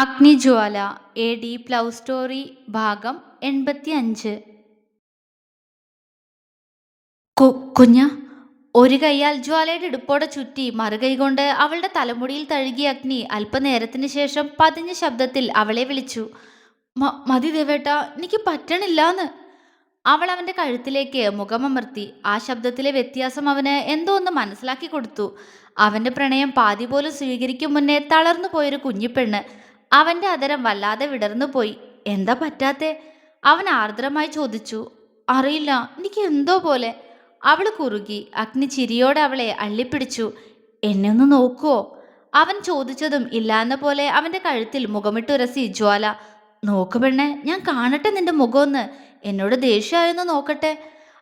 അഗ്നിജ്വാല A deep love story ഭാഗം 85. കുഞ്ഞ ഒരു കൈയാൽ ജ്വാലയുടെ ഇടുപ്പോടെ ചുറ്റി മറുകൈ കൊണ്ട് അവളുടെ തലമുടിയിൽ തഴുകിയ അഗ്നി അല്പനേരത്തിന് ശേഷം പതിഞ്ഞ ശബ്ദത്തിൽ അവളെ വിളിച്ചു. മതി ദേവേട്ട, എനിക്ക് പറ്റണില്ലാന്ന്. അവൾ അവന്റെ കഴുത്തിലേക്ക് മുഖമമർത്തി. ആ ശബ്ദത്തിലെ വ്യത്യാസം അവന് എന്തോ ഒന്ന് മനസ്സിലാക്കി കൊടുത്തു. അവന്റെ പ്രണയം പാതി പോലും സ്വീകരിക്കും മുന്നേ തളർന്നു പോയൊരു കുഞ്ഞിപ്പെണ്ണ്. അവന്റെ അതരം വല്ലാതെ വിടർന്നു പോയി. എന്താ പറ്റാത്തെ? അവൻ ആർദ്രമായി ചോദിച്ചു. അറിയില്ല, എനിക്ക് എന്തോ പോലെ. അവള് കുറുകി. അഗ്നി ചിരിയോടെ അവളെ അള്ളിപ്പിടിച്ചു. എന്നെ ഒന്ന് നോക്കുവോ? അവൻ ചോദിച്ചതും ഇല്ലാന്ന പോലെ അവന്റെ കഴുത്തിൽ മുഖമിട്ടുരസി ജ്വാല. നോക്ക് പെണ്ണെ, ഞാൻ കാണട്ടെ നിന്റെ മുഖമൊന്ന്. എന്നോട് ദേഷ്യമായൊന്ന് നോക്കട്ടെ.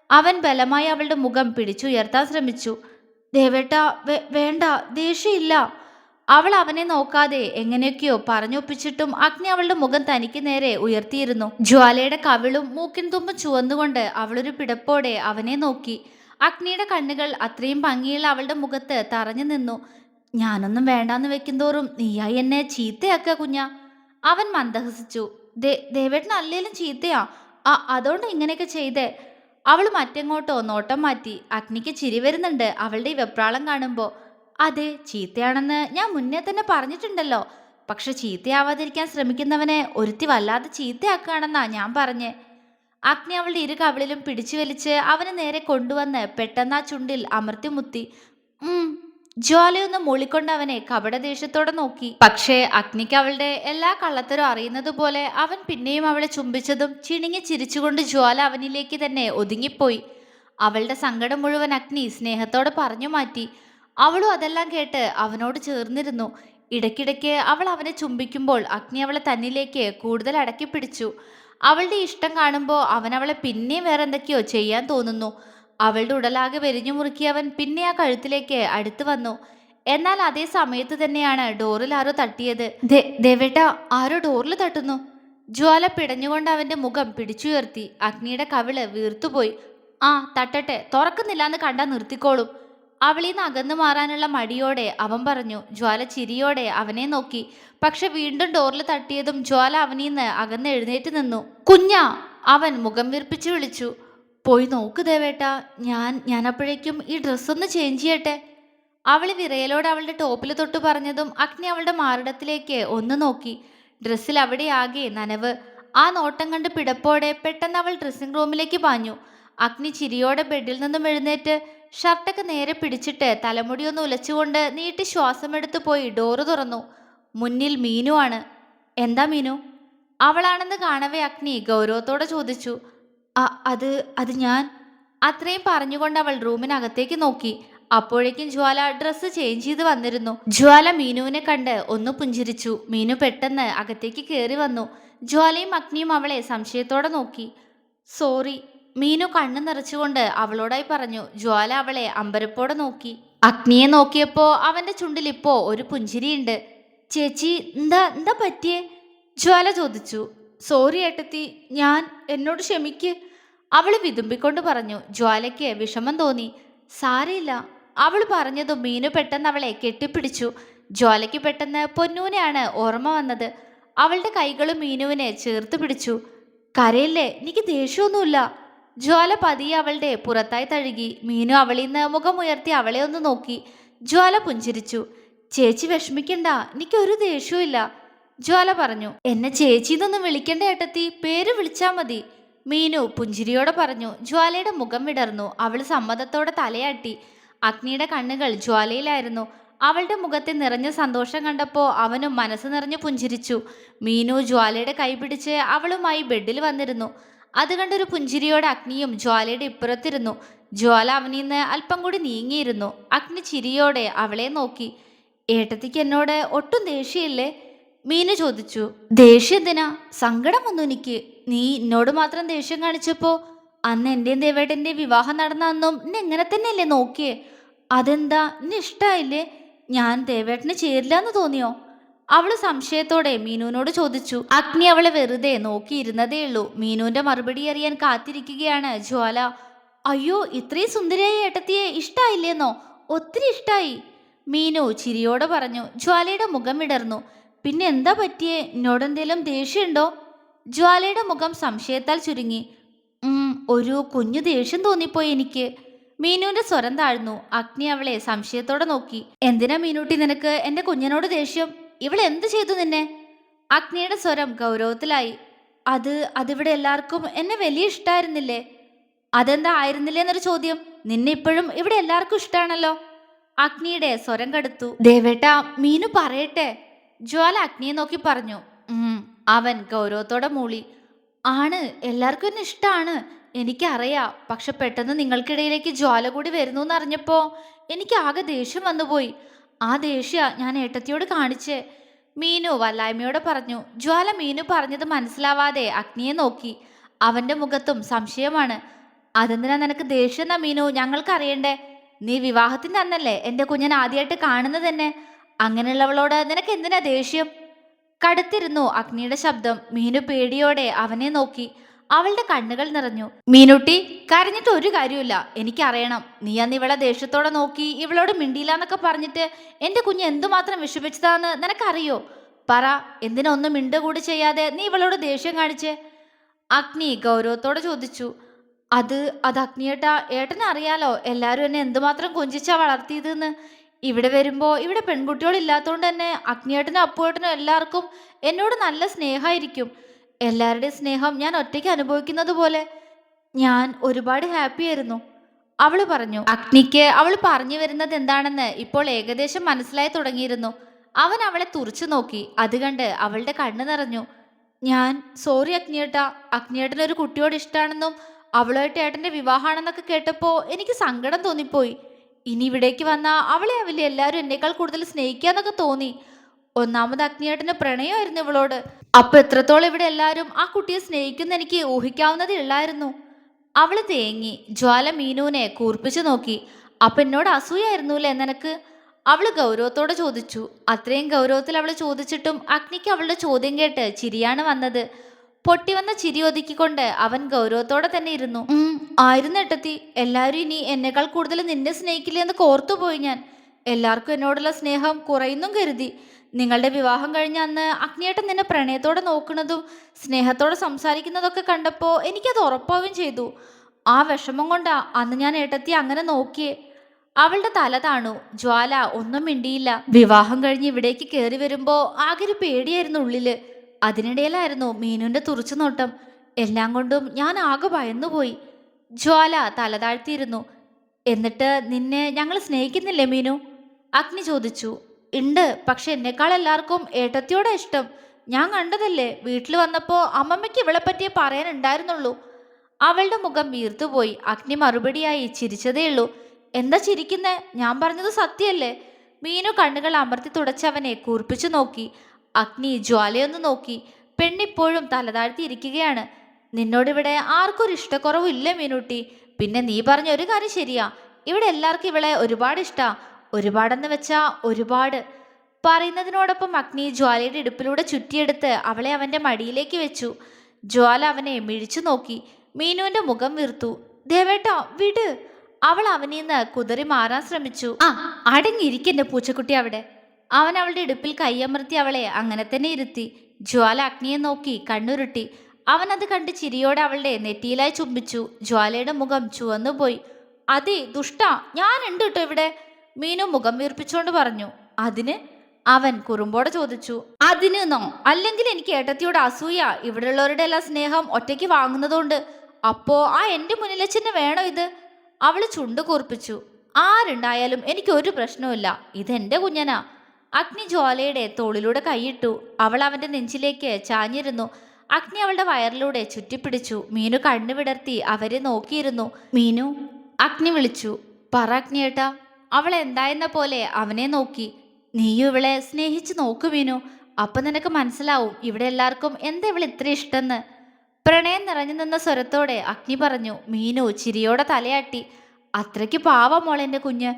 അവൻ ബലമായി അവളുടെ മുഖം പിടിച്ചുയർത്താൻ ശ്രമിച്ചു. ദേവേട്ട, വേണ്ട, ദേഷ്യമില്ല. അവൾ അവനെ നോക്കാതെ എങ്ങനെയൊക്കെയോ പറഞ്ഞൊപ്പിച്ചിട്ടും അഗ്നി അവളുടെ മുഖം തനിക്ക് നേരെ ഉയർത്തിയിരുന്നു. ജ്വാലയുടെ കവിളും മൂക്കിൻ തുമ്പും ചുവന്നുകൊണ്ട് അവളൊരു പിടപ്പോടെ അവനെ നോക്കി. അഗ്നിയുടെ കണ്ണുകൾ അത്രയും ഭംഗിയുള്ള അവളുടെ മുഖത്ത് തറഞ്ഞു നിന്നു. ഞാനൊന്നും വേണ്ടാന്ന് വെക്കുന്തോറും നീയായി എന്നെ ചീത്തയാക്ക കുഞ്ഞ. അവൻ മന്ദഹസിച്ചു. ദേവേട്ടൻ അല്ലേലും ചീത്തയാ. അതുകൊണ്ട് ഇങ്ങനെയൊക്കെ ചെയ്തേ. അവൾ മറ്റെങ്ങോട്ടോ നോട്ടം മാറ്റി. അഗ്നിക്ക് ചിരി വരുന്നുണ്ട് അവളുടെ ഈ വെപ്രാളം കാണുമ്പോ. അതെ, ചീത്തയാണെന്ന് ഞാൻ മുന്നേ തന്നെ പറഞ്ഞിട്ടുണ്ടല്ലോ. പക്ഷെ ചീത്തയാവാതിരിക്കാൻ ശ്രമിക്കുന്നവനെ ഒരുത്തി വല്ലാതെ ചീത്തയാക്കുകയാണെന്നാ ഞാൻ പറഞ്ഞേ. അഗ്നി അവളുടെ ഇരു കവിളിലും പിടിച്ചു വലിച്ച് അവന് നേരെ കൊണ്ടുവന്ന് പെട്ടെന്ന് ആ ചുണ്ടിൽ അമർത്തി മുത്തി. ജ്വാലയൊന്ന് മൂളിക്കൊണ്ട് അവനെ കപടദേഷ്യത്തോടെ നോക്കി. പക്ഷേ അഗ്നിക്ക് അവളുടെ എല്ലാ കള്ളത്തരും അറിയുന്നത് പോലെ അവൻ പിന്നെയും അവളെ ചുംബിച്ചതും ചിണിങ്ങി ചിരിച്ചുകൊണ്ട് ജ്വാല അവനിലേക്ക് തന്നെ ഒതുങ്ങിപ്പോയി. അവളുടെ സങ്കടം മുഴുവൻ അഗ്നി സ്നേഹത്തോടെ പറഞ്ഞു മാറ്റി. അവളും അതെല്ലാം കേട്ട് അവനോട് ചേർന്നിരുന്നു. ഇടയ്ക്കിടയ്ക്ക് അവൾ അവനെ ചുംബിക്കുമ്പോൾ അഗ്നി അവളെ തന്നിലേക്ക് കൂടുതൽ അടക്കി പിടിച്ചു. അവളുടെ ഇഷ്ടം കാണുമ്പോൾ അവൻ അവളെ പിന്നെയും വേറെ എന്തൊക്കെയോ ചെയ്യാൻ തോന്നുന്നു. അവളുടെ ഉടലാകെ വെരിഞ്ഞു മുറുക്കി അവൻ പിന്നെ ആ കഴുത്തിലേക്ക് അടുത്തു വന്നു. എന്നാൽ അതേ സമയത്ത് തന്നെയാണ് ഡോറിൽ ആരോ തട്ടിയത്. ദേവേട്ട, ആരോ ഡോറിൽ തട്ടുന്നു. ജ്വാല പിടഞ്ഞുകൊണ്ട് അവന്റെ മുഖം പിടിച്ചുയർത്തി. അഗ്നിയുടെ കവിള് വീർത്തുപോയി. ആ തട്ടട്ടെ, തുറക്കുന്നില്ല എന്ന് കണ്ടാ നിർത്തിക്കോളും. അവളീന്ന് അകന്നു മാറാനുള്ള മടിയോടെ അവൻ പറഞ്ഞു. ജ്വാല ചിരിയോടെ അവനെ നോക്കി. പക്ഷെ വീണ്ടും ഡോറിൽ തട്ടിയതും ജ്വാല അവനീന്ന് അകന്ന് എഴുന്നേറ്റ് നിന്നു. കുഞ്ഞാ, അവൻ മുഖം വീർപ്പിച്ചു വിളിച്ചു. പോയി നോക്ക് ദേവേട്ട, ഞാൻ അപ്പോഴേക്കും ഈ ഡ്രസ്സൊന്ന് ചേഞ്ച് ചെയ്യട്ടെ. അവൾ വിറയലോടെ അവളുടെ ടോപ്പിൽ തൊട്ട് പറഞ്ഞതും അഗ്നി അവളുടെ മാറിടത്തിലേക്ക് ഒന്ന് നോക്കി. ഡ്രസ്സിൽ അവിടെ ആകെ നനവ്. ആ നോട്ടം കണ്ട് പിടപ്പോടെ പെട്ടെന്ന് അവൾ ഡ്രസ്സിംഗ് റൂമിലേക്ക് പാഞ്ഞു. അഗ്നി ചിരിയോടെ ബെഡിൽ നിന്നും എഴുന്നേറ്റ് ഷർട്ടൊക്കെ നേരെ പിടിച്ചിട്ട് തലമുടിയൊന്ന് ഉലച്ചുകൊണ്ട് നീട്ടി ശ്വാസമെടുത്ത് പോയി ഡോറ് തുറന്നു. മുന്നിൽ മീനു ആണ്. എന്താ മീനു? അവളാണെന്ന് കാണവേ അഗ്നി ഗൗരവത്തോടെ ചോദിച്ചു. അത് ഞാൻ. അത്രയും പറഞ്ഞുകൊണ്ട് അവൾ റൂമിനകത്തേക്ക് നോക്കി. അപ്പോഴേക്കും ജ്വാല ഡ്രസ്സ് ചേഞ്ച് ചെയ്ത് വന്നിരുന്നു. ജ്വാല മീനുവിനെ കണ്ട് ഒന്ന് പുഞ്ചിരിച്ചു. മീനു പെട്ടെന്ന് അകത്തേക്ക് കയറി വന്നു. ജ്വാലയും അഗ്നിയും അവളെ സംശയത്തോടെ നോക്കി. സോറി, മീനു കണ്ണു നിറച്ചുകൊണ്ട് അവളോടായി പറഞ്ഞു. ജ്വാല അവളെ അമ്പരപ്പോടെ നോക്കി. അഗ്നിയെ നോക്കിയപ്പോ അവന്റെ ചുണ്ടിൽ ഇപ്പോ ഒരു പുഞ്ചിരിയുണ്ട്. ചേച്ചി, എന്താ പറ്റിയേ? ജ്വാല ചോദിച്ചു. സോറി ഏട്ടത്തി, എന്നോട് ക്ഷമിക്ക്. അവള് വിതുമ്പിക്കൊണ്ട് പറഞ്ഞു. ജ്വാലയ്ക്ക് വിഷമം തോന്നി. സാരയില്ല, അവൾ പറഞ്ഞതും മീനു പെട്ടെന്ന് അവളെ കെട്ടിപ്പിടിച്ചു. ജ്വാലയ്ക്ക് പെട്ടെന്ന് പൊന്നൂനെയാണ് ഓർമ്മ വന്നത്. അവളുടെ കൈകളും മീനുവിനെ ചേർത്ത് പിടിച്ചു. കരയില്ലേ, എനിക്ക് ദേഷ്യമൊന്നുമില്ല. ജ്വാല പതിയെ അവളുടെ പുറത്തായി തഴുകി. മീനു അവളിന്ന് മുഖമുയർത്തി അവളെ ഒന്ന് നോക്കി. ജ്വാല പുഞ്ചിരിച്ചു. ചേച്ചി വിഷമിക്കണ്ട, എനിക്കൊരു ദേഷ്യവും. ജ്വാല പറഞ്ഞു. എന്നെ ചേച്ചിന്നൊന്നും വിളിക്കണ്ട ഏട്ടത്തി, പേര് വിളിച്ചാ മതി. മീനു പുഞ്ചിരിയോടെ പറഞ്ഞു. ജ്വാലയുടെ മുഖം വിടർന്നു. അവൾ സമ്മതത്തോടെ തലയാട്ടി. അഗ്നിയുടെ കണ്ണുകൾ ജ്വാലയിലായിരുന്നു. അവളുടെ മുഖത്തെ നിറഞ്ഞ സന്തോഷം കണ്ടപ്പോൾ അവനും മനസ്സ് നിറഞ്ഞു പുഞ്ചിരിച്ചു. മീനു ജ്വാലയുടെ കൈ പിടിച്ച് അവളുമായി ബെഡിൽ വന്നിരുന്നു. അത് കണ്ടൊരു പുഞ്ചിരിയോടെ അഗ്നിയും ജ്വാലയുടെ ഇപ്പുറത്തിരുന്നു. ജ്വാല അവനീന്ന് അല്പം കൂടി നീങ്ങിയിരുന്നു. അഗ്നി ചിരിയോടെ അവളെ നോക്കി. ഏട്ടത്തിക്ക് എന്നോട് ഒട്ടും ദേഷ്യമില്ലേ? മീനു ചോദിച്ചു. ദേഷ്യം എന്തിനാ? സങ്കടം എനിക്ക്. നീ എന്നോട് മാത്രം ദേഷ്യം കാണിച്ചപ്പോ അന്ന് എന്റെയും ദേവേട്ടന്റെ വിവാഹം നടന്ന അന്നും എന്നെ എങ്ങനെ തന്നെയല്ലേ നോക്കിയേ? അതെന്താ, എന്നെ ഇഷ്ടായില്ലേ? ഞാൻ ദേവേട്ടന് ചേരില്ല എന്ന് തോന്നിയോ? അവള് സംശയത്തോടെ മീനുവിനോട് ചോദിച്ചു. അഗ്നി അവളെ വെറുതെ നോക്കിയിരുന്നതേ ഉള്ളൂ. മീനുവിന്റെ മറുപടി അറിയാൻ കാത്തിരിക്കുകയാണ് ജ്വാല. അയ്യോ, ഇത്രയും സുന്ദരിയായ ഏട്ടത്തിയെ ഇഷ്ടായില്ലേന്നോ? ഒത്തിരി ഇഷ്ടായി, മീനു ചിരിയോടെ പറഞ്ഞു. ജ്വാലയുടെ മുഖം വിടർന്നു. പിന്നെ എന്താ പറ്റിയേ? എന്നോടെന്തേലും ദേഷ്യമുണ്ടോ? ജ്വാലയുടെ മുഖം സംശയത്താൽ ചുരുങ്ങി. ഒരു കുഞ്ഞു ദേഷ്യം തോന്നിപ്പോയി എനിക്ക്. മീനുവിന്റെ സ്വരം താഴ്ന്നു. അഗ്നി അവളെ സംശയത്തോടെ നോക്കി. എന്തിനാ മീനൂട്ടി നിനക്ക് എന്റെ കുഞ്ഞിനോട് ദേഷ്യം? ഇവൾ എന്ത് ചെയ്തു നിന്നെ? അഗ്നിയുടെ സ്വരം ഗൗരവത്തിലായി. അതിവിടെ എല്ലാവർക്കും എന്നെ വലിയ ഇഷ്ടായിരുന്നില്ലേ? അതെന്താ ആയിരുന്നില്ലേ എന്നൊരു ചോദ്യം. നിന്നെ ഇപ്പോഴും ഇവിടെ എല്ലാവർക്കും ഇഷ്ടാണല്ലോ. അഗ്നിയുടെ സ്വരം കടുത്തു. ദേവേട്ടാ, മീനു പറയട്ടെ. ജ്വാല അഗ്നിയെ നോക്കി പറഞ്ഞു. അവൻ ഗൗരവത്തോടെ മൂളി. ആണ്, എല്ലാവർക്കും എന്നെ ഇഷ്ടാണ്, എനിക്കറിയാം. പക്ഷെ പെട്ടെന്ന് നിങ്ങൾക്കിടയിലേക്ക് ജ്വാല കൂടി വരുന്നു എന്നറിഞ്ഞപ്പോ എനിക്ക് ആകെ ദേഷ്യം വന്നുപോയി. ആ ദേഷ്യ ഞാൻ ഏട്ടത്തിയോട് കാണിച്ചേ. മീനു വല്ലായ്മയോടെ പറഞ്ഞു. ജ്വാല മീനു പറഞ്ഞത് മനസ്സിലാവാതെ അഗ്നിയെ നോക്കി. അവന്റെ മുഖത്തും സംശയമാണ്. അതെന്തിനാ നിനക്ക് ദേഷ്യം എന്നാ മീനു ഞങ്ങൾക്കറിയണ്ടേ? നീ വിവാഹത്തിന്റെ അന്നല്ലേ എന്റെ കുഞ്ഞൻ ആദ്യമായിട്ട് കാണുന്നത് തന്നെ. അങ്ങനെയുള്ളവളോട് നിനക്ക് എന്തിനാ ദേഷ്യം? കടുത്തിരുന്നു അഗ്നിയുടെ ശബ്ദം. മീനു പേടിയോടെ അവനെ നോക്കി. അവളുടെ കണ്ണുകൾ നിറഞ്ഞു. മീനുട്ടി, കരഞ്ഞിട്ട് ഒരു കാര്യമില്ല. എനിക്കറിയണം, നീ അന്ന് ഇവളെ ദേഷ്യത്തോടെ നോക്കി ഇവളോട് മിണ്ടിയില്ല എന്നൊക്കെ പറഞ്ഞിട്ട് എന്റെ കുഞ്ഞ് എന്തുമാത്രം വിഷമിച്ചതാന്ന് നിനക്കറിയോ? പറ, എന്തിനാ ഒന്നും മിണ്ട കൂടി ചെയ്യാതെ നീ ഇവളോട് ദേഷ്യം കാണിച്ചേ? അഗ്നി ഗൗരവത്തോടെ ചോദിച്ചു. അത് അത് അഗ്നിയേട്ടാ, ഏട്ടനറിയാലോ എല്ലാരും എന്നെ എന്തുമാത്രം കൊഞ്ചിച്ചാ വളർത്തിയതെന്ന്. ഇവിടെ വരുമ്പോ ഇവിടെ പെൺകുട്ടികളില്ലാത്തോണ്ട് തന്നെ അഗ്നിയേട്ടനും അപ്പുവേട്ടനും എല്ലാവർക്കും എന്നോട് നല്ല സ്നേഹമായിരിക്കും. എല്ലാവരുടെയും സ്നേഹം ഞാൻ ഒറ്റയ്ക്ക് അനുഭവിക്കുന്നത് പോലെ. ഞാൻ ഒരുപാട് ഹാപ്പി ആയിരുന്നു, അവള് പറഞ്ഞു. അഗ്നിക്ക് അവൾ പറഞ്ഞു വരുന്നത് എന്താണെന്ന് ഇപ്പോൾ ഏകദേശം മനസ്സിലായി തുടങ്ങിയിരുന്നു. അവൻ അവളെ തുറച്ചു നോക്കി. അത് കണ്ട് അവളുടെ കണ്ണു നിറഞ്ഞു. ഞാൻ സോറി അഗ്നിയേട്ടാ, അഗ്നിയേട്ടനൊരു കുട്ടിയോട് ഇഷ്ടമാണെന്നും അവളുമായിട്ട് ഏട്ടന്റെ വിവാഹമാണെന്നൊക്കെ കേട്ടപ്പോ എനിക്ക് സങ്കടം തോന്നിപ്പോയി. ഇനി ഇവിടേക്ക് വന്നാ അവളെ ആവില്ലേ എല്ലാവരും എന്നേക്കാൾ കൂടുതൽ സ്നേഹിക്കാന്നൊക്കെ തോന്നി. ഒന്നാമത് അഗ്നിയേട്ടന് പ്രണയമായിരുന്നു ഇവളോട്. അപ്പൊ എത്രത്തോളം ഇവിടെ എല്ലാവരും ആ കുട്ടിയെ സ്നേഹിക്കുന്ന എനിക്ക് ഊഹിക്കാവുന്നതേ ഉള്ളായിരുന്നു. അവള് തേങ്ങി. ജ്വാല മീനുവിനെ കൂർപ്പിച്ചു നോക്കി. അപ്പൊ എന്നോട് അസൂയായിരുന്നുല്ലേ നിനക്ക്? അവള് ഗൗരവത്തോടെ ചോദിച്ചു. അത്രയും ഗൗരവത്തിൽ അവള് ചോദിച്ചിട്ടും അഗ്നിക്ക് അവളുടെ ചോദ്യം കേട്ട് ചിരിയാണ് വന്നത്. പൊട്ടിവന്ന ചിരി ഒതുക്കിക്കൊണ്ട് അവൻ ഗൗരവത്തോടെ തന്നെ ഇരുന്നു. ആയിരുന്നു ഏട്ടത്തി, എല്ലാവരും ഇനി എന്നെക്കാൾ കൂടുതൽ നിന്നെ സ്നേഹിക്കില്ലേ എന്ന് കോർത്തുപോയി ഞാൻ. എല്ലാവർക്കും എന്നോടുള്ള സ്നേഹം കുറയുന്നും കരുതി. നിങ്ങളുടെ വിവാഹം കഴിഞ്ഞ അന്ന് അഗ്നിയേട്ടൻ നിന്നെ പ്രണയത്തോടെ നോക്കുന്നതും സ്നേഹത്തോടെ സംസാരിക്കുന്നതൊക്കെ കണ്ടപ്പോൾ എനിക്കത് ഉറപ്പാവുകയും ചെയ്തു. ആ വിഷമം കൊണ്ടാ അന്ന് ഞാൻ ഏട്ടത്തി അങ്ങനെ നോക്കിയേ. അവളുടെ തല താണു. ജ്വാല ഒന്നും മിണ്ടിയില്ല. വിവാഹം കഴിഞ്ഞ് ഇവിടേക്ക് കയറി വരുമ്പോ ആകെ ഒരു പേടിയായിരുന്നു ഉള്ളില്. അതിനിടയിലായിരുന്നു മീനുവിന്റെ തുറച്ചു നോട്ടം. എല്ലാം കൊണ്ടും ഞാൻ ആകെ ഭയന്നുപോയി. ജ്വാല തല താഴ്ത്തിയിരുന്നു. എന്നിട്ട് നിന്നെ ഞങ്ങൾ സ്നേഹിക്കുന്നില്ലേ മീനു? അഗ്നി ചോദിച്ചു. ഉണ്ട്, പക്ഷെ എന്നെക്കാൾ എല്ലാവർക്കും ഏട്ടത്തിയോടെ ഇഷ്ടം. ഞാൻ കണ്ടതല്ലേ, വീട്ടിൽ വന്നപ്പോ അമ്മമ്മയ്ക്ക് ഇവളെ പറ്റിയേ പറയാനുണ്ടായിരുന്നുള്ളൂ. അവളുടെ മുഖം വീർത്തുപോയി. അഗ്നി മറുപടിയായി ചിരിച്ചതേയുള്ളൂ. എന്താ ചിരിക്കുന്നേ? ഞാൻ പറഞ്ഞത് സത്യല്ലേ? മീനു കണ്ണുകൾ അമർത്തി തുടച്ചവനെ കൂർപ്പിച്ചു നോക്കി. അഗ്നി ജ്വാലയൊന്ന് നോക്കി. പെണ്ണിപ്പോഴും തലതാഴ്ത്തി ഇരിക്കുകയാണ്. നിന്നോടിവിടെ ആർക്കും ഒരു ഇഷ്ടക്കുറവും ഇല്ലേ മീനൂട്ടി? പിന്നെ നീ പറഞ്ഞ ഒരു കാര്യം ശരിയാ, ഇവിടെ എല്ലാവർക്കും ഇവളെ ഒരുപാട് ഇഷ്ടാ. ഒരുപാടെന്ന് വെച്ചാ ഒരുപാട്. പറയുന്നതിനോടൊപ്പം അഗ്നി ജ്വാലയുടെ ഇടുപ്പിലൂടെ ചുറ്റിയെടുത്ത് അവളെ അവന്റെ മടിയിലേക്ക് വെച്ചു. ജ്വാല അവനെ മിഴിച്ചു നോക്കി. മീനുവിന്റെ മുഖം വീർത്തു. ദേവേട്ടാ, വിട്. അവൾ അവനിൽ നിന്ന് കുതറി മാറാൻ ശ്രമിച്ചു. അടങ്ങിയിരിക്കെന്റെ പൂച്ചക്കുട്ടി അവിടെ. അവൻ അവളുടെ ഇടുപ്പിൽ കൈയമർത്തി അവളെ അങ്ങനെ തന്നെ ഇരുത്തി. ജ്വാല അഗ്നിയെ നോക്കി കണ്ണുരുട്ടി. അവൻ അത് കണ്ട് ചിരിയോടെ അവളുടെ നെറ്റിയിലായി ചുംബിച്ചു. ജ്വാലയുടെ മുഖം ചുവന്നുപോയി. അതെ ദുഷ്ട, ഞാനുണ്ട് കേട്ടോ ഇവിടെ, മീനു മുഖം വീർപ്പിച്ചുകൊണ്ട് പറഞ്ഞു. അതിന്? അവൻ കുറുമ്പോടെ ചോദിച്ചു. അതിനെന്നോ? അല്ലെങ്കിൽ എനിക്ക് ഏട്ടത്തിയോട് അസൂയ, ഇവിടെയുള്ളവരുടെ എല്ലാ സ്നേഹം ഒറ്റയ്ക്ക് വാങ്ങുന്നതുകൊണ്ട്. അപ്പോ ആ എന്റെ മുന്നിലച്ഛന് വേണോ ഇത്? അവള് ചുണ്ടു കൂർപ്പിച്ചു. ആരുണ്ടായാലും എനിക്ക് ഒരു പ്രശ്നവുമില്ല, ഇതെന്റെ കുഞ്ഞനാ. അഗ്നി ജ്വാലയുടെ തോളിലൂടെ കൈയിട്ടു. അവൾ അവന്റെ നെഞ്ചിലേക്ക് ചാഞ്ഞിരുന്നു. അഗ്നി അവളുടെ വയറിലൂടെ ചുറ്റിപ്പിടിച്ചു. മീനു കണ്ണു വിടർത്തി അവരെ നോക്കിയിരുന്നു. മീനു, അഗ്നി വിളിച്ചു. പറ അഗ്നിയേട്ടാ. അവൾ എന്തായെന്ന പോലെ അവനെ നോക്കി. നീയും ഇവളെ സ്നേഹിച്ചു നോക്കു മീനു, അപ്പൊ നിനക്ക് മനസ്സിലാവും ഇവിടെ എല്ലാവർക്കും എന്താ ഇവൾ ഇത്ര ഇഷ്ടന്ന്. പ്രണയം നിറഞ്ഞു നിന്ന സ്വരത്തോടെ അഗ്നി പറഞ്ഞു. മീനു ചിരിയോടെ തലയാട്ടി. അത്രയ്ക്ക് പാവം മോളെന്റെ കുഞ്ഞ്.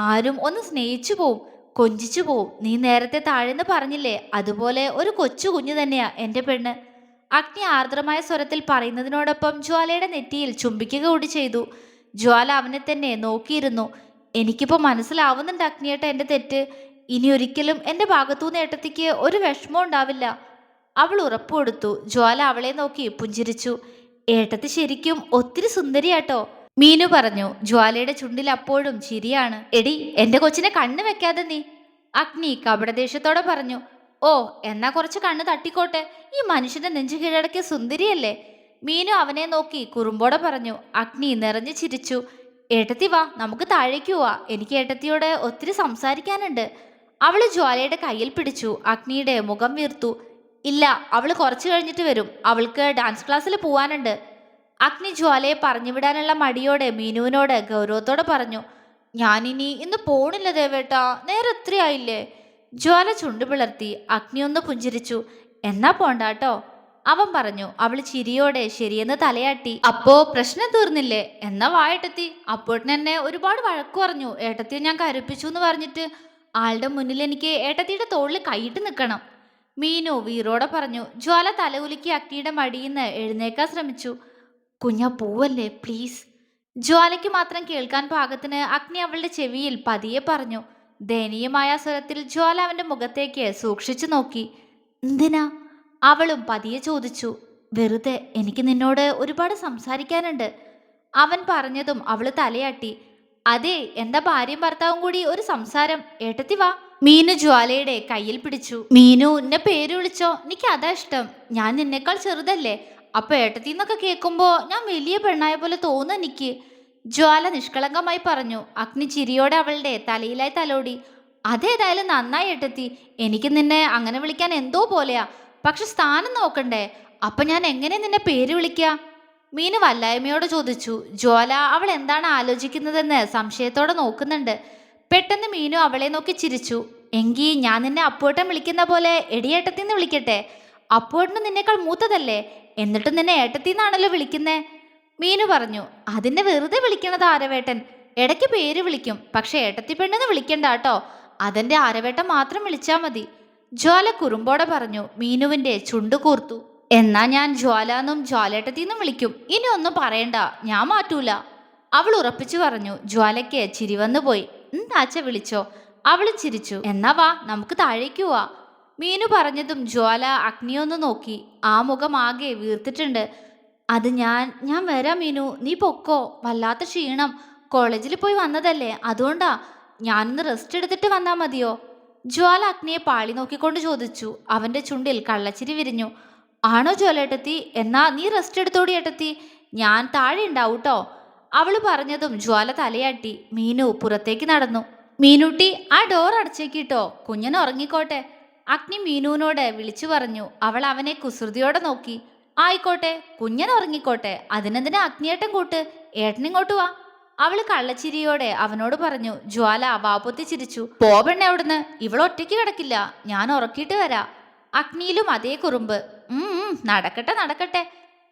ആരും ഒന്ന് സ്നേഹിച്ചു പോവും, കൊഞ്ചിച്ചു പോവും. നീ നേരത്തെ താഴെന്ന് പറഞ്ഞില്ലേ, അതുപോലെ ഒരു കൊച്ചു കുഞ്ഞു തന്നെയാ എന്റെ പെണ്ണ്. അഗ്നി ആർദ്രമായ സ്വരത്തിൽ പറയുന്നതിനോടൊപ്പം ജ്വാലയുടെ നെറ്റിയിൽ ചുംബിക്കുക കൂടി ചെയ്തു. ജ്വാല അവനെ തന്നെ നോക്കിയിരുന്നു. എനിക്കിപ്പോ മനസ്സിലാവുന്നുണ്ട് അഗ്നിയേട്ട എന്റെ തെറ്റ്. ഇനി ഒരിക്കലും എൻ്റെ ഭാഗത്തുനിന്ന് ഏട്ടത്തിക്ക് ഒരു വിഷമം ഉണ്ടാവില്ല. അവൾ ഉറപ്പു കൊടുത്തു. ജ്വാല അവളെ നോക്കി പുഞ്ചിരിച്ചു. ഏട്ടത്തി ശരിക്കും ഒത്തിരി സുന്ദരിയാട്ടോ, മീനു പറഞ്ഞു. ജ്വാലയുടെ ചുണ്ടിൽ അപ്പോഴും ചിരിയാണ്. എടി, എന്റെ കൊച്ചിനെ കണ്ണ് വെക്കാതെ നീ, അഗ്നി കപടദേഷ്യത്തോടെ പറഞ്ഞു. ഓ, എന്നാ കുറച്ച് കണ്ണ് തട്ടിക്കോട്ടെ, ഈ മനുഷ്യന്റെ നെഞ്ചു കീഴടക്കിയ സുന്ദരിയല്ലേ, മീനു അവനെ നോക്കി കുറുമ്പോടെ പറഞ്ഞു. അഗ്നി നിറഞ്ഞു ചിരിച്ചു. ഏട്ടത്തി വാ, നമുക്ക് താഴേക്ക് പോവാ, എനിക്ക് ഏട്ടത്തിയോട് ഒത്തിരി സംസാരിക്കാനുണ്ട്. അവള് ജ്വാലയുടെ കയ്യിൽ പിടിച്ചു. അഗ്നിയുടെ മുഖം വീർത്തു. ഇല്ല, അവള് കുറച്ചു കഴിഞ്ഞിട്ട് വരും, അവൾക്ക് ഡാൻസ് ക്ലാസ്സിൽ പോവാനുണ്ട്. അഗ്നി ജ്വാലയെ പറഞ്ഞുവിടാനുള്ള മടിയോടെ മീനുവിനോട് ഗൗരവത്തോടെ പറഞ്ഞു. ഞാനിനി ഇന്ന് പോണില്ല ദേവേട്ടാ, നേരെ എത്രയായില്ലേ. ജ്വാല ചുണ്ടു പിളർത്തി. അഗ്നി ഒന്ന് പുഞ്ചിരിച്ചു. എന്നാ പോണ്ടാട്ടോ, അവൻ പറഞ്ഞു. അവൾ ചിരിയോടെ ശരിയെന്ന് തലയാട്ടി. അപ്പോ പ്രശ്നം തീർന്നില്ലേ, എന്നാ വായേട്ടത്തി. അപ്പോട്ടിന് എന്നെ ഒരുപാട് വഴക്കു പറഞ്ഞു, ഏട്ടത്തിയെ ഞാൻ കരുപ്പിച്ചു എന്ന് പറഞ്ഞിട്ട്. ആളുടെ മുന്നിൽ എനിക്ക് ഏട്ടത്തിയുടെ തോളിൽ കൈയിട്ട് നിൽക്കണം, മീനു വീറോടെ പറഞ്ഞു. ജ്വാല തലകുലുക്കി അഗ്നിയുടെ മടിയിന്ന് എഴുന്നേക്കാൻ ശ്രമിച്ചു. കുഞ്ഞാ പോവല്ലേ പ്ലീസ്, ജ്വാലയ്ക്ക് മാത്രം കേൾക്കാൻ പാകത്തിന് അഗ്നി അവളുടെ ചെവിയിൽ പതിയെ പറഞ്ഞു. ദയനീയമായ സ്വരത്തിൽ ജ്വാല അവന്റെ മുഖത്തേക്ക് സൂക്ഷിച്ചു നോക്കി. എന്തിനാ, അവളും പതിയെ ചോദിച്ചു. വെറുതെ, എനിക്ക് നിന്നോട് ഒരുപാട് സംസാരിക്കാനുണ്ട്, അവൻ പറഞ്ഞതും അവള് തലയാട്ടി. അതെ, എന്താ ഭാര്യയും ഭർത്താവും കൂടി ഒരു സംസാരം, ഏട്ടത്തി വാ. മീനു ജ്വാലയുടെ കയ്യിൽ പിടിച്ചു. മീനു, എന്നെ പേര് വിളിച്ചോ, എനിക്ക് അതാ ഇഷ്ടം, ഞാൻ നിന്നേക്കാൾ ചെറുതല്ലേ, അപ്പൊ ഏട്ടത്തിന്നൊക്കെ കേൾക്കുമ്പോ ഞാൻ വലിയ പെണ്ണായ പോലെ തോന്നുന്നു എനിക്ക്, ജ്വാല നിഷ്കളങ്കമായി പറഞ്ഞു. അഗ്നി ചിരിയോടെ അവളുടെ തലയിലായി തലോടി. അതേതായാലും നന്നായി ഏട്ടത്തി, എനിക്ക് നിന്നെ അങ്ങനെ വിളിക്കാൻ എന്തോ പോലെയാ, പക്ഷെ സ്ഥാനം നോക്കണ്ടേ, അപ്പൊ ഞാൻ എങ്ങനെ നിന്നെ പേര് വിളിക്കാ, മീനു വല്ലായ്മയോട് ചോദിച്ചു. ജ്വാല അവൾ എന്താണ് ആലോചിക്കുന്നതെന്ന് സംശയത്തോടെ നോക്കുന്നുണ്ട്. പെട്ടെന്ന് മീനു അവളെ നോക്കി ചിരിച്ചു. എങ്കി ഞാൻ നിന്നെ അപ്പുവേട്ടൻ വിളിക്കുന്ന പോലെ എടിയേട്ടത്തിന്ന് വിളിക്കട്ടെ, അപ്പുവേട്ടന് നിന്നേക്കാൾ മൂത്തതല്ലേ, എന്നിട്ടും നിന്നെ ഏട്ടത്തിന്നാണല്ലോ വിളിക്കുന്നേ, മീനു പറഞ്ഞു. അതിനെ വെറുതെ വിളിക്കണത് ആരവേട്ടൻ, ഇടയ്ക്ക് പേര് വിളിക്കും, പക്ഷെ ഏട്ടത്തി പെണ്ണെന്ന് വിളിക്കണ്ട കേട്ടോ, അതെന്റെ ആരവേട്ടൻ മാത്രം വിളിച്ചാ മതി, ജ്വാല കുറുമ്പോടെ പറഞ്ഞു. മീനുവിന്റെ ചുണ്ടു കൂർത്തു. എന്നാ ഞാൻ ജ്വാലാന്നും ജ്വാലേട്ടത്തിന്നും വിളിക്കും, ഇനി ഒന്നും പറയണ്ട, ഞാൻ മാറ്റൂല, അവൾ ഉറപ്പിച്ചു പറഞ്ഞു. ജ്വാലയ്ക്ക് ചിരി വന്നു പോയി. എന്താച്ച വിളിച്ചോ, അവളും ചിരിച്ചു. എന്നാ വാ, നമുക്ക് താഴേക്ക് പോവാ, മീനു പറഞ്ഞതും ജ്വാല അഗ്നിയൊന്ന് നോക്കി. ആ മുഖം ആകെ വീർത്തിട്ടുണ്ട്. അത് ഞാൻ വരാം മീനു, നീ പൊക്കോ, വല്ലാത്ത ക്ഷീണം, കോളേജിൽ പോയി വന്നതല്ലേ, അതുകൊണ്ടാ, ഞാനൊന്ന് റെസ്റ്റ് എടുത്തിട്ട് വന്നാ മതിയോ, ജ്വാല അഗ്നിയെ പാളി നോക്കിക്കൊണ്ട് ചോദിച്ചു. അവന്റെ ചുണ്ടിൽ കള്ളച്ചിരി വിരിഞ്ഞു. ആണോ ജ്വാലേട്ടത്തി, എന്നാ നീ റെസ്റ്റ് എടുത്തോടി ഏട്ടത്തി, ഞാൻ താഴെ ഉണ്ടാവൂട്ടോ, അവള് പറഞ്ഞതും ജ്വാല തലയാട്ടി. മീനു പുറത്തേക്ക് നടന്നു. മീനുട്ടി, ആ ഡോർ അടച്ചേക്കിട്ടോ, കുഞ്ഞൻ ഉറങ്ങിക്കോട്ടെ, അഗ്നി മീനുവിനോട് വിളിച്ചു പറഞ്ഞു. അവൾ അവനെ കുസൃതിയോടെ നോക്കി. ആയിക്കോട്ടെ, കുഞ്ഞൻ ഉറങ്ങിക്കോട്ടെ, അതിനെന്തിനാ അഗ്നിയേട്ടൻ കൂട്ട്, ഏട്ടനിങ്ങോട്ട് വാ, അവള് കള്ളച്ചിരിയോടെ അവനോട് പറഞ്ഞു. ജ്വാല വാപ്പൊത്തി ചിരിച്ചു. പോവണ്ണ അവിടുന്ന്, ഇവളൊറ്റയ്ക്ക് കിടക്കില്ല, ഞാൻ ഉറക്കിയിട്ട് വരാം, അഗ്നിയിലും അതേ കുറുമ്പ്. നടക്കട്ടെ നടക്കട്ടെ,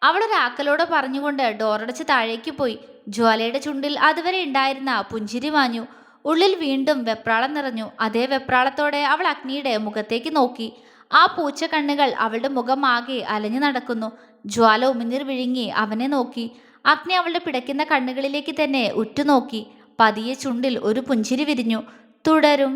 അവളൊരാക്കലോടെ പറഞ്ഞുകൊണ്ട് ഡോറടച്ച് താഴേക്ക് പോയി. ജ്വാലയുടെ ചുണ്ടിൽ അതുവരെ ഉണ്ടായിരുന്ന പുഞ്ചിരി മാഞ്ഞു. ഉള്ളിൽ വീണ്ടും വെപ്രാളം നിറഞ്ഞു. അതേ വെപ്രാളത്തോടെ അവൾ അഗ്നിയുടെ മുഖത്തേക്ക് നോക്കി. ആ പൂച്ച കണ്ണുകൾ അവളുടെ മുഖം ആകെ അലഞ്ഞു നടക്കുന്നു. ജ്വാല ഉമിനീർ വിഴുങ്ങി അവനെ നോക്കി. അഗ്നി അവളുടെ പിടയ്ക്കുന്ന കണ്ണുകളിലേക്ക് തന്നെ ഉറ്റുനോക്കി. പതിയെ ചുണ്ടിൽ ഒരു പുഞ്ചിരി വിരിഞ്ഞു. തുടരും.